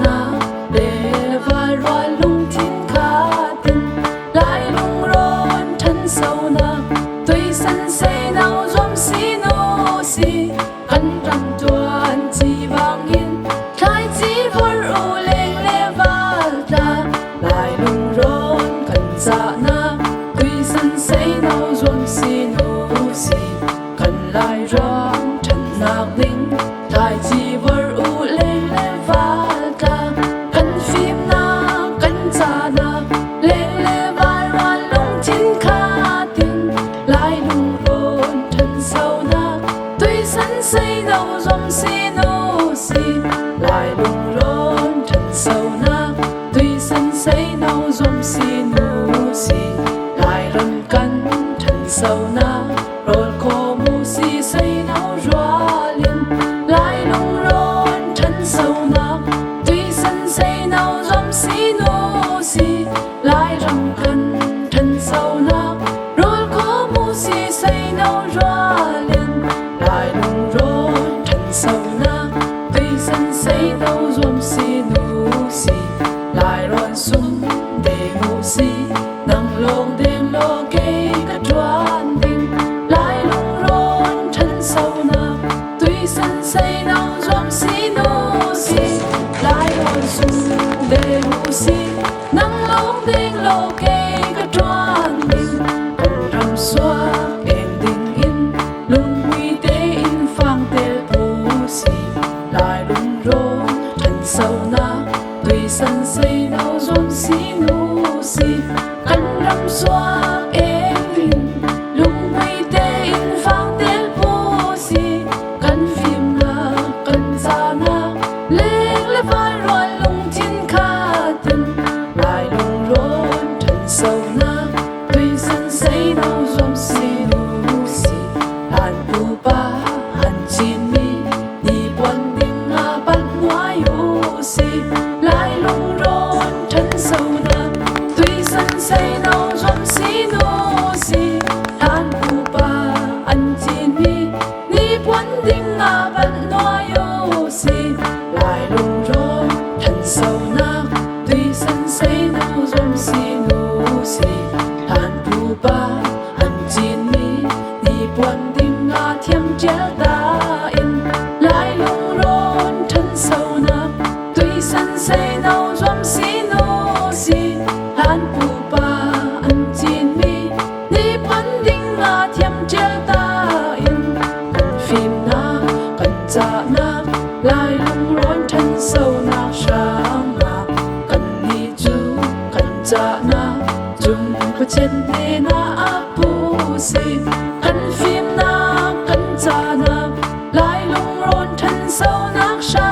na để vai loa lung thiên khá tin lại lung ron thân sâu na tuy sân say nào dòng xí nô xí cắn răng tuan chỉ vang in thái chỉ vỡ u lên lê va ta lại lung ron cần dạ na tuy sân say nào dòng xí nô xí cần lại rong chân nạc linh thái chỉ vỡ u lên lê va ta cần phim na cần dạ na lên lê vai loa lung thiên khá tin lại lung ron thân sâu na tuy sân say nào dòng xí nô xí lại lung ron thân sâu na tuy sân say nào dòng xí nô xí lại râm căn thân sâu na rồi cô mu xí say nào róa liền lại lung ron thân sâu na tuy sân say nào dòng xí nô xí lại râm căn thân sâu na rồi cô mu xí say nào róa liền lại lung ron thân sâu na tuy sân say nào dòng xí nô xí lại ron sum để ngu xí nang long đêm lo kê cả choan đình lại lung ron thân sâu na tuy sân say nào dòng xí nô xí lại ron sum để ngu xí nang long đêm lo kê cả choan đình cần râm xoa em đình in lung quy tế in phang tel pu xí lại lung ron thân sâu na tuy sân say nào dòng xí nô xí cần râm xoa em đình lung quy tế in phang tel pu xí cần phim na cần dạ na lên lê vai loa lung thiên khá tin lại lung ron thân sâu na tuy sân say nào dòng xí nô xí hàn pu ba hàn chín mi đi quan đình a bắt ngoái u xí lại lung ron thân sâu na tuy sân say nào dòng xí nô xí hàn pu ba hàn chín mi đi quan đình a bắt ngoái u xí lại lung ron thân sâu na tuy sân say nào dòng xí nô xí hàn pu ba hàn chín mi đi quan đình a thiam chéo ta in lại lung ron thân sâu na tuy sân say nào dòng xí nô xí hàn pu ba hàn chín mi đi quan đình a thiam chéo ta in cần phim na cần dạ na lại lung ron thân sâu na sang na cần đi chu cần dạ na chung có chân đi na apu xí cần phim na cần dạ na lại lung ron thân sâu na sang